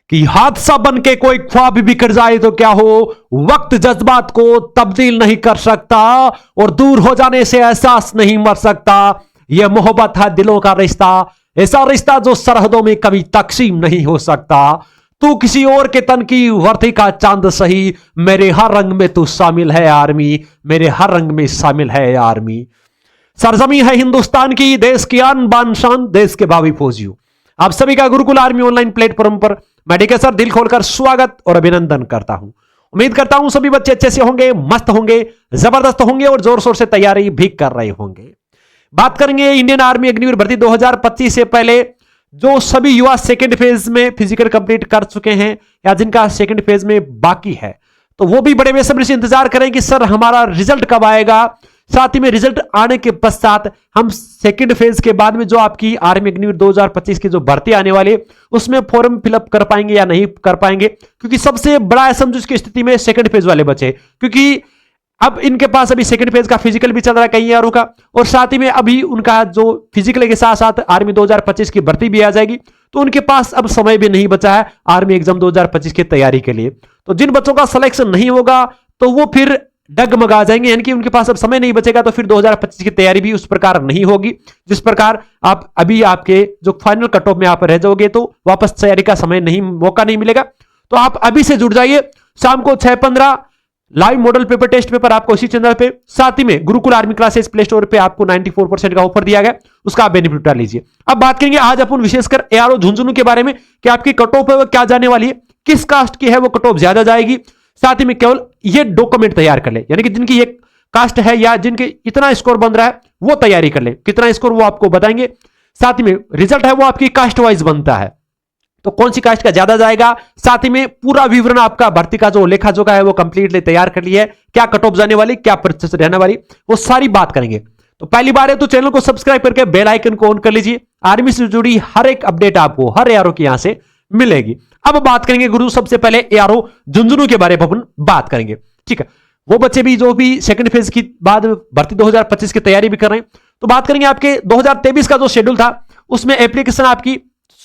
कि हादसा बन के कोई ख्वाब बिखर जाए तो क्या हो, वक्त जज्बात को तब्दील नहीं कर सकता और दूर हो जाने से एहसास नहीं मर सकता। यह मोहब्बत है दिलों का रिश्ता, ऐसा रिश्ता जो सरहदों में कभी तकसीम नहीं हो सकता। तू किसी और के तन की वर्दी का चांद सही, मेरे हर रंग में तू शामिल है आर्मी, मेरे हर रंग में शामिल है आर्मी। सरजमी है हिंदुस्तान की, देश की आन बान शान, देश के भावी फौजियों। आप सभी का गुरुकुल आर्मी ऑनलाइन प्लेटफॉर्म पर मैं डीके सर दिल खोलकर स्वागत और अभिनंदन करता हूं। उम्मीद करता हूं सभी बच्चे अच्छे से होंगे, मस्त होंगे, जबरदस्त होंगे और जोर शोर से तैयारी भी कर रहे होंगे। बात करेंगे इंडियन आर्मी अग्निवीर भर्ती 2025 से पहले जो सभी युवा सेकंड फेज में फिजिकल कंप्लीट कर चुके हैं या जिनका सेकंड फेज में बाकी है, तो वो भी बड़े बेसब्री से इंतजार करें कि सर हमारा रिजल्ट कब आएगा। साथ ही में रिजल्ट आने के पश्चात हम सेकंड फेज के बाद में जो आपकी आर्मी अग्निवीर 2025 की जो भर्ती आने वाली है उसमें फॉर्म फिलअप कर पाएंगे या नहीं कर पाएंगे, क्योंकि सबसे बड़ा असमंजस की स्थिति में सेकंड फेज वाले बचे, क्योंकि अब इनके पास अभी सेकंड फेज का फिजिकल भी चल रहा है कई यारों का, और साथ ही में अभी उनका जो फिजिकल के साथ साथ आर्मी 2025 की भर्ती भी आ जाएगी, तो उनके पास अब समय भी नहीं बचा है आर्मी एग्जाम 2025 की तैयारी के लिए। तो जिन बच्चों का सिलेक्शन नहीं होगा तो वो फिर डगमगा जाएंगे, यानी कि उनके पास अब समय नहीं बचेगा, तो फिर 2025 की तैयारी भी उस प्रकार नहीं होगी जिस प्रकार आप अभी आपके जो फाइनल कट ऑफ में आप रह जाओगे तो वापस तैयारी का समय नहीं, मौका नहीं मिलेगा। तो आप अभी से जुड़ जाइए। शाम को 6:15 live model paper test paper आपको इसी चैनल पे, साथ ही में Gurukul army classes play store पे आपको 94% का ऑफर दिया गया, उसका आप बेनिफिट उठा लीजिए। अब बात करेंगे आज अपन विशेषकर एआरओ झुंझुनू के बारे में कि आपकी कट ऑफ है वो क्या जाने वाली है, किस कास्ट की है वो कट ऑफ ज्यादा जाएगी। साथ ही में केवल ये डॉक्यूमेंट तैयार कर ले, यानी कि जिनकी ये कास्ट है या जिनके इतना स्कोर बन रहा है वो तैयारी कर ले, कितना स्कोर वो आपको बताएंगे। साथ ही में रिजल्ट है वो आपकी कास्ट वाइज बनता है, तो कौन सी कास्ट का ज्यादा जाएगा। साथ ही में पूरा विवरण आपका भर्ती का जो लेखा जोखा है वो कंप्लीटली तैयार कर लिया है, क्या कट ऑफ जाने वाली, क्या प्रोसेस रहने वाली, वो सारी बात करेंगे। तो पहली बार है तो चैनल को सब्सक्राइब करके बेल आइकन को ऑन कर लीजिए। आर्मी से जुड़ी हर एक अपडेट आपको हर एआरओ की यहां से मिलेगी। अब बात करेंगे गुरु सबसे पहले एआरओ झुंझुनू के बारे में अपन बात करेंगे, ठीक है। वो बच्चे भी जो भी सेकंड फेज की बाद भर्ती 2025 की तैयारी भी कर रहे हैं, तो बात करेंगे आपके 2023 का जो शेड्यूल था उसमें एप्लीकेशन आपकी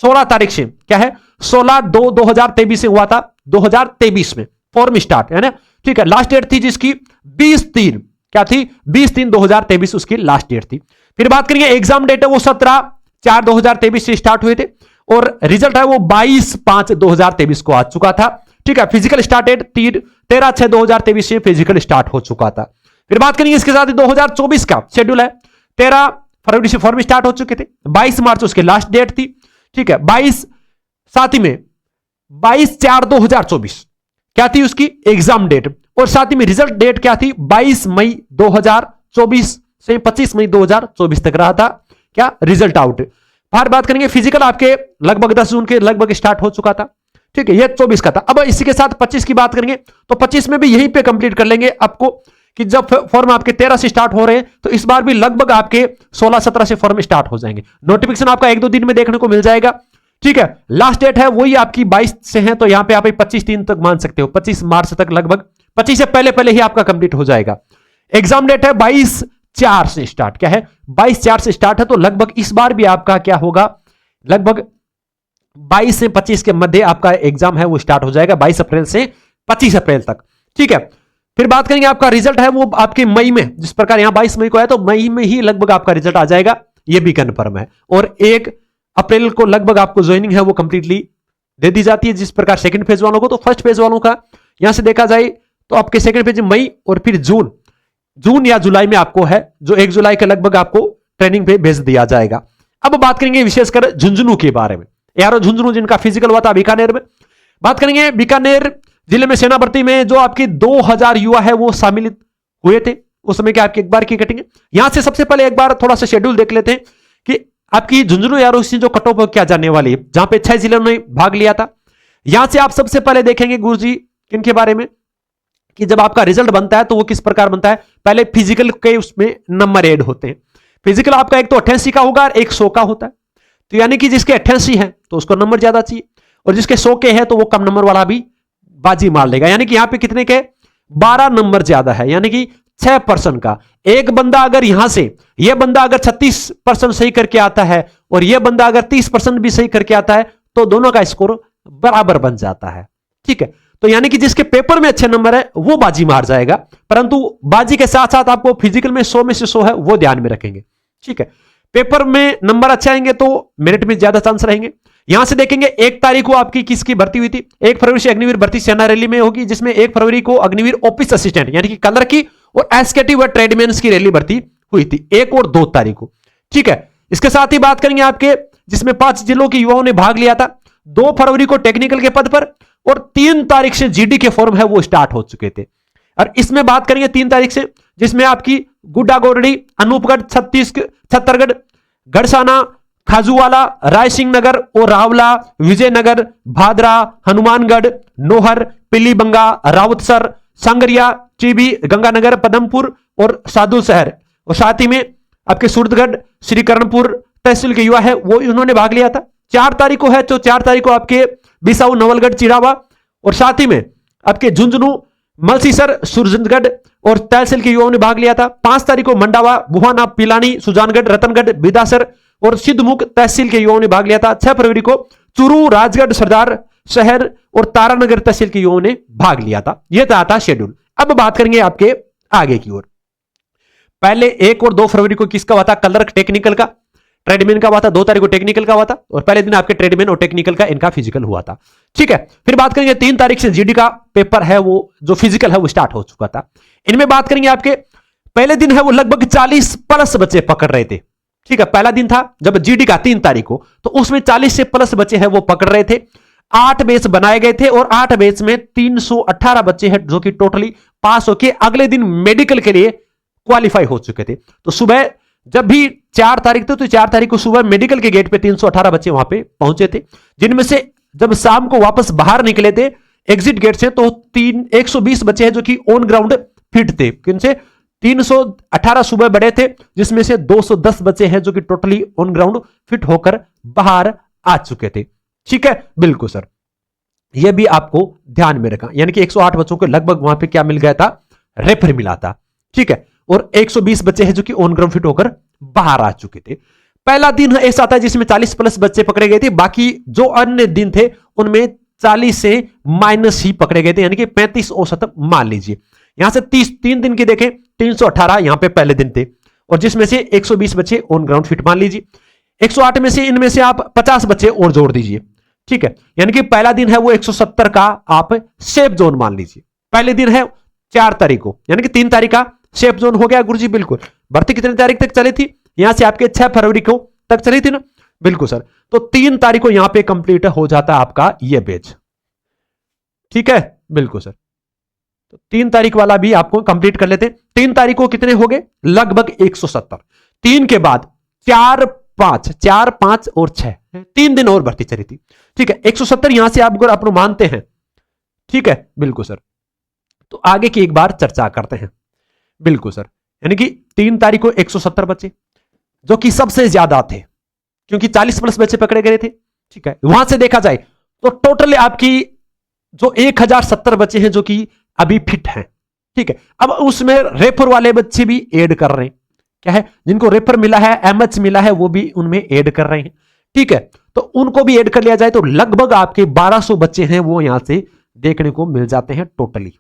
16 तारीख से क्या है 16/2/2023 से हुआ था 2023 में फॉर्म स्टार्ट है ना, ठीक है। लास्ट डेट थी जिसकी 20/3 क्या थी 20/3/2023 उसकी लास्ट डेट थी। फिर बात करेंगे एग्जाम डेट है वो 17/4/2023 से स्टार्ट हुए थे और रिजल्ट है वो 22/5/2023 को आ चुका था, ठीक है। फिजिकल स्टार्ट डेट 13/6/2023 से फिजिकल स्टार्ट हो चुका था। फिर बात करेंगे इसके साथ 2024 का शेड्यूल है 13 फरवरी से फॉर्म स्टार्ट हो चुके थे, 22 मार्च उसकी लास्ट डेट थी, ठीक है। 22 साथ ही में 22/4/2024 क्या थी उसकी एग्जाम डेट, और साथ ही में रिजल्ट डेट क्या थी 22 मई 2024 से 25 मई 2024 तक रहा था क्या रिजल्ट आउट। फिर बात करेंगे फिजिकल आपके लगभग 10 जून के लगभग स्टार्ट हो चुका था, ठीक है, ये 24 का था। अब इसी के साथ 25 की बात करेंगे तो 25 में भी यहीं पे कंप्लीट कर लेंगे आपको कि जब फॉर्म आपके 13 से स्टार्ट हो रहे हैं तो इस बार भी लगभग आपके 16-17 से फॉर्म स्टार्ट हो जाएंगे। नोटिफिकेशन आपका 1-2 दिन में देखने को मिल जाएगा, ठीक है। लास्ट डेट है वही आपकी 22 से है, तो यहां पे आप 25/3 तक मान सकते हो, 25 मार्च तक लगभग 25 से पहले ही आपका कंप्लीट हो जाएगा। एग्जाम डेट है 22/4 से स्टार्ट, क्या है 22/4 से स्टार्ट है, तो लगभग इस बार भी आपका क्या होगा लगभग 22 से 25 के मध्य आपका एग्जाम है वो स्टार्ट हो जाएगा, 22 अप्रैल से 25 अप्रैल तक, ठीक है। फिर बात करेंगे आपका रिजल्ट है वो आपके मई में, जिस प्रकार यहां 22 मई को है तो मई में ही लगभग आपका रिजल्ट आ जाएगा, ये भी कन्फर्म है। और 1 अप्रैल को लगभग आपको ज्वाइनिंग है वो कंप्लीटली दे दी जाती है, जिस प्रकार सेकंड फेज वालों को, तो फर्स्ट फेज वालों का यहां से देखा जाए तो आपके सेकंड फेज मई और फिर जून या जुलाई में आपको है, जो 1 जुलाई के लगभग आपको ट्रेनिंग पे भेज दिया जाएगा। अब बात करेंगे विशेषकर झुंझुनू के बारे में, यारो झुंझुनू जिनका फिजिकल हुआ था बीकानेर में। बात करेंगे बीकानेर जिले में सेना भर्ती में जो आपके 2000 युवा है वो शामिल हुए थे, उस समय के आपकी एक बार की कटेंगे। यहां से सबसे पहले एक बार थोड़ा सा शेड्यूल देख लेते हैं कि आपकी झुंझुनू यारो जो कट ऑफ क्या जाने वाली है, जहां पे 6 जिलों ने भाग लिया था। यहां से आप सबसे पहले देखेंगे गुरुजी इनके बारे में कि जब आपका रिजल्ट बनता है तो वो किस प्रकार बनता है। पहले फिजिकल के उसमें नंबर ऐड होते हैं। फिजिकल आपका एक तो 88 का होगा और एक 100 का होता है, तो यानी कि जिसके 88 है तो उसको नंबर ज्यादा चाहिए, और जिसके 100 के है तो वो कम नंबर वाला भी बाजी मार लेगा। यानी कि यहां पे कितने के 12 नंबर ज्यादा है, यानी कि 6% का। एक बंदा अगर यहां से यह बंदा अगर 36% सही करके आता है और यह बंदा अगर 30% भी सही करके आता है तो दोनों का स्कोर बराबर बन जाता है। ठीक है, तो यानी कि जिसके पेपर में अच्छे नंबर है वो बाजी मार जाएगा, परंतु बाजी के साथ साथ आपको फिजिकल में 100 में से 100 है वो ध्यान में रखेंगे। ठीक है, पेपर में नंबर अच्छे आएंगे तो मेरिट में ज्यादा चांस रहेंगे। यहां से देखेंगे 1 तारीख को आपकी किसकी भर्ती हुई थी, 1 फरवरी से अग्निवीर भर्ती सेना रैली में होगी, जिसमें 1 फरवरी को अग्निवीर ऑफिस असिस्टेंट यानी कि कलर की और एसकेटी व ट्रेडमैन्स की रैली भर्ती हुई थी 1 और 2 तारीख को। ठीक है, इसके साथ ही बात करेंगे आपके जिसमें 5 जिलों के युवाओं ने भाग लिया था, 2 फरवरी को टेक्निकल के पद पर और 3 तारीख से जीडी के फॉर्म है वो स्टार्ट हो चुके थे। और इसमें बात करेंगे 3 तारीख से, जिसमें आपकी गुड्डा गोरडी, अनूपगढ़, छत्तीसगढ़, गढ़साना, खाजूवाला, रायसिंह नगर और रावला, विजयनगर, भादरा, हनुमानगढ़, नोहर, पिलीबंगा, रावतसर, सांगरिया, चिबी, गंगानगर, पदमपुर और सादुल शहर, और साथ ही में आपके सूरतगढ़, श्रीकरणपुर तहसील के युवा है वो इन्होंने भाग लिया था। 4 तारीख को है, तो 4 तारीख को आपके बिसाऊ, नवलगढ़, चिड़ावा और साथ ही में आपके झुंझुनू, मलसीसर, सुरजनगढ़ और तहसील के युवाओं ने भाग लिया था। 5 तारीख को मंडावा, बुहाना, पिलानी, सुजानगढ़, रतनगढ़, बिदासर और सिद्धमुख तहसील के युवाओं ने भाग लिया था। 6 फरवरी को चूरू, राजगढ़, सरदार शहर और तारानगर तहसील के युवाओं ने भाग लिया था। यह था शेड्यूल। अब बात करेंगे आपके आगे की ओर। पहले 1 और 2 फरवरी को किसका हुआ था, क्लर्क टेक्निकल का, ट्रेडमैन का हुआ था। 2 तारीख को टेक्निकल का हुआ था और पहले दिन आपके ट्रेडमैन और टेक्निकल का इनका फिजिकल हुआ था। ठीक है, फिर बात करेंगे 3 तारीख से जीडी का पेपर है वो जो फिजिकल है वो स्टार्ट हो चुका था। इनमें बात करेंगे आपके पहले दिन है वो लगभग 40 प्लस बच्चे पकड़ रहे थे। ठीक है, पहला दिन था जब जीडी का 3 तारीख को, तो उसमें 40 से प्लस बच्चे हैं वो पकड़ रहे थे। 8 बैच बनाए गए थे और 8 बैच में 318 बच्चे हैं जो कि टोटली पास होकर अगले दिन मेडिकल के लिए क्वालिफाई हो चुके थे। तो सुबह जब भी 4 तारीख थी तो 4 तारीख को सुबह मेडिकल के गेट पे 318 बच्चे वहां पे पहुंचे थे, जिनमें से जब शाम को वापस बाहर निकले थे एग्जिट गेट से तो 120 बच्चे हैं जो कि ऑन ग्राउंड फिट थे। किनसे 318 सुबह बड़े थे, जिसमें से 210 बच्चे हैं जो कि टोटली ऑन ग्राउंड फिट होकर बाहर आ चुके थे। ठीक है, बिल्कुल सर, यह भी आपको ध्यान में रखा, यानी कि 108 बच्चों को लगभग वहां पे क्या मिल गया था, रेफर मिला था। ठीक है, और 120 बच्चे हैं जो कि ऑन ग्राउंड फिट होकर बाहर आ चुके थे। पहला दिन ऐसा था जिसमें 40 प्लस बच्चे पकड़े गए थे, बाकी जो अन्य दिन थे उनमें 40 से माइनस ही पकड़े गए थे, यानी कि 35 औसत मान लीजिए। यहां से 3 दिन की देखें 318 यहां पे पहले दिन थे, और जिसमें से 120 बच्चे ऑन ग्राउंड फिट मान लीजिए। 108 में से इनमें से आप 50 बच्चे और जोड़ दीजिए। ठीक है, यानी कि पहला दिन है वो 170 का आप सेफ जोन मान लीजिए। पहले दिन है 4 तारीख को, यानी कि 3 तारीख का सेफ जोन हो गया गुरुजी। बिल्कुल, भर्ती कितनी तारीख तक चली थी, यहां से आपके 6 फरवरी को तक चली थी ना। बिल्कुल सर, तो 3 तारीख को यहां पे कंप्लीट हो जाता है आपका ये बैच। ठीक है, बिल्कुल सर, तो 3 तारीख वाला भी आपको कंप्लीट कर लेते हैं। 3 तारीख को कितने हो गए, लगभग 170। 3 के बाद 4, 5 और 6, 3 दिन और भर्ती चली थी। ठीक है, 170 यहां से आप अगर आप मानते हैं। ठीक है, बिल्कुल सर, तो आगे की एक बार चर्चा करते हैं। बिल्कुल सर, यानी कि 3 तारीख को 170 बच्चे जो कि सबसे ज्यादा थे, क्योंकि 40 प्लस बच्चे पकड़े गए थे। ठीक है, वहां से देखा जाए तो टोटल आपकी जो 1070 बच्चे हैं जो कि अभी फिट हैं। ठीक है, अब उसमें रेफर वाले बच्चे भी ऐड कर रहे हैं, क्या है, जिनको रेफर मिला है, एमएच मिला है, वो भी उनमें ऐड कर रहे हैं। ठीक है, तो उनको भी ऐड कर लिया जाए तो लगभग आपके 1200 बच्चे हैं वो यहां से देखने को मिल जाते हैं। टोटली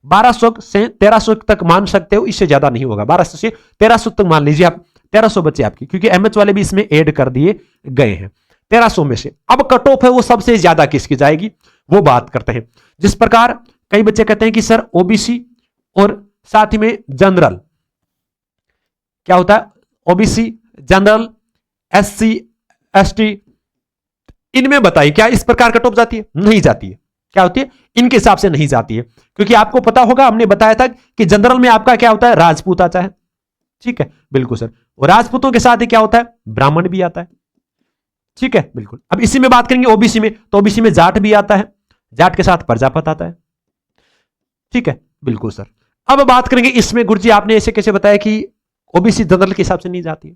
1200 से 1300 तक मान सकते हो, इससे ज्यादा नहीं होगा। 1200 से 1300 तक मान लीजिए आप, 1300 बच्चे आपकी, क्योंकि एमएच वाले भी इसमें ऐड कर दिए गए हैं। 1300 में से अब कट ऑफ है वो सबसे ज्यादा किसकी जाएगी वो बात करते हैं। जिस प्रकार कई बच्चे कहते हैं कि सर ओबीसी और साथ ही में जनरल, क्या होता है, ओबीसी, जनरल, एससी, एसटी, इनमें बताइए क्या इस प्रकार कट ऑफ जाती है? नहीं जाती है। क्या होती है, इनके हिसाब से नहीं जाती है, क्योंकि आपको पता होगा हमने बताया था कि जनरल में आपका क्या होता है, राजपूत आता है। ठीक है, बिल्कुल सर, और राजपूतों के साथ ही क्या होता है, ब्राह्मण भी आता है। ठीक है, बिल्कुल। अब इसी में बात करेंगे ओबीसी में, तो ओबीसी में जाट भी आता है, जाट के साथ प्रजापत आता है। ठीक है, बिल्कुल सर। अब बात करेंगे इसमें गुरुजी आपने ऐसे कैसे बताया कि ओबीसी जनरल के हिसाब से नहीं जाती है,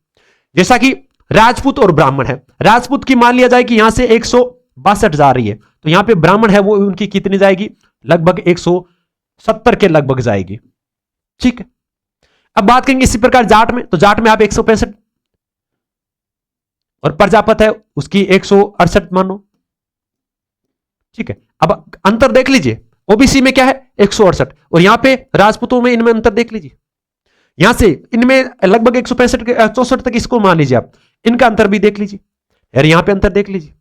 जैसा कि राजपूत और ब्राह्मण है। राजपूत की मान लिया जाए कि यहां से 162 जा रही है, तो यहां पे ब्राह्मण है वो उनकी कितनी जाएगी, लगभग 170 के लगभग जाएगी। ठीक है, अब बात करेंगे इसी प्रकार जाट में, तो जाट में आप 165 और प्रजापत है उसकी 168 मानो। ठीक है, अब अंतर देख लीजिए, ओबीसी में क्या है 168 और यहां पे राजपूतों में इनमें अंतर देख लीजिए, यहां से इनमें लगभग 165 64 तक इसको मान लीजिए आप, इनका अंतर भी देख लीजिए यार, यहां पे अंतर देख लीजिए।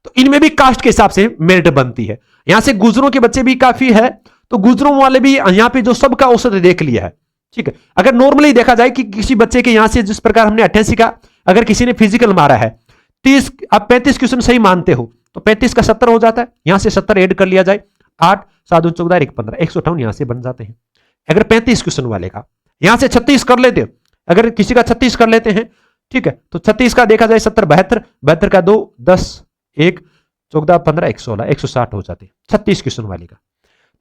तो इनमें भी कास्ट के हिसाब से मेरिट बनती है। यहां से गुजरों के बच्चे भी काफी है, तो गुजरों वाले भी यहां पे जो सबका औसत देख लिया है। ठीक है, अगर नॉर्मली देखा जाए कि किसी बच्चे के यहां से जिस प्रकार हमने 88 का, अगर किसी ने फिजिकल मारा है 30, आप 35 क्वेश्चन सही मानते हो तो 35 का 70 हो जाता है, यहां से 70 ऐड कर लिया जाए, 8 7 14 15 158 यहां से बन जाते हैं। अगर 35 क्वेश्चन वाले का यहां से 36 कर लेते, अगर किसी का 36 कर लेते हैं, ठीक है, तो 36 का देखा जाए 70 72 72 का 2 10 1 14 15 116 160 हो जाते हैं 36 क्वेश्चन वाले का।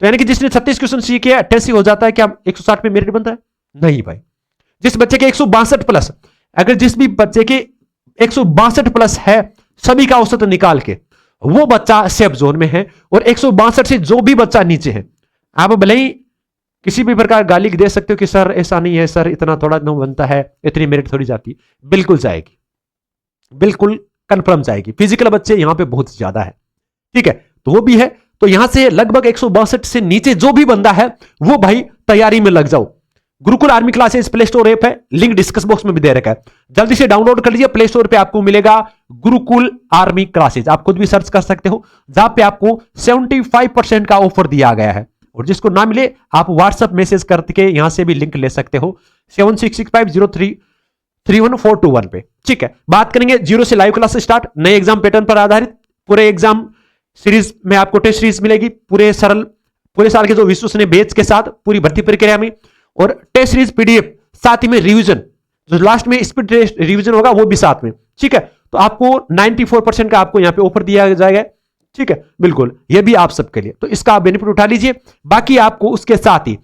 तो यानी कि जिसने 36 क्वेश्चन सीखे 88 हो जाता है, क्या 160 पे मेरिट बनता है? नहीं भाई। जिस बच्चे के 162 प्लस, अगर जिस भी बच्चे के 162 प्लस है सभी का औसत निकाल के, वो बच्चा सेफ जोन में है। और 162 से जो भी बच्चा नीचे है, आप भले ही किसी भी प्रकार गाली दे सकते हो कि सर ऐसा नहीं है, सर इतना थोड़ा न बनता है, इतनी मेरिट थोड़ी जाती, बिल्कुल जाएगी, बिल्कुल कंफर्म जाएगी। फिजिकल बच्चे यहां पे बहुत ज्यादा है, ठीक है, तो वो भी है। तो यहां से लगभग 162 से नीचे जो भी बंदा है वो भाई तैयारी में लग जाओ। Gurukul army classes play store app है, लिंक डिस्कस बॉक्स में भी दे रखा है, जल्दी से डाउनलोड कर लीजिए। प्ले स्टोर पे आपको मिलेगा गुरुकुल आर्मी क्लासेस, आप खुद भी सर्च कर सकते हो, जहां पे आपको 75% का ऑफर दिया गया है। और जिसको ना मिले आप व्हाट्सएप मैसेज करके यहां से भी लिंक ले सकते हो 7665033141 पे। ठीक है, बात करेंगे जीरो से लाइव क्लास स्टार्ट, नए एग्जाम पैटर्न पर आधारित पूरे एग्जाम सीरीज में आपको टेस्ट सीरीज मिलेगी, पूरे सरल पूरे साल के जो विश्वसनीय बैच के साथ पूरी भर्ती प्रक्रिया में, और टेस्ट सीरीज पीडीएफ, साथ ही में रिवीजन, जो लास्ट में स्पीड टेस्ट रिवीजन होगा वो भी साथ में। ठीक है, तो आपको 94% का आपको यहां पे ऑफर दिया जाएगा। ठीक है, बिल्कुल, ये भी आप सबके लिए, तो इसका आप बेनिफिट उठा लीजिए। बाकी आपको उसके साथ ही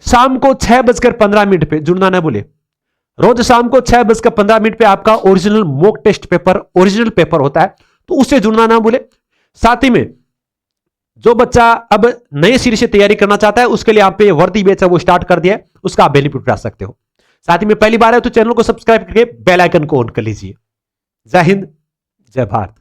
शाम को 6:15 पे जुड़ना ना भूले। रोज शाम को 6:15 पे आपका original mock test paper, original paper होता है, तो उससे जुड़ना ना भूले। साथ ही में जो बच्चा अब नए सिरे से तैयारी करना चाहता है उसके लिए आप पे वर्दी बैच है वो स्टार्ट कर दिया है, उसका आप बेनिफिट उठा सकते हो। साथ ही में पहली बार है तो चैनल को सब्सक्राइब करके बेल आइकन को ऑन कर लीजिए। जय हिंद, जय भारत।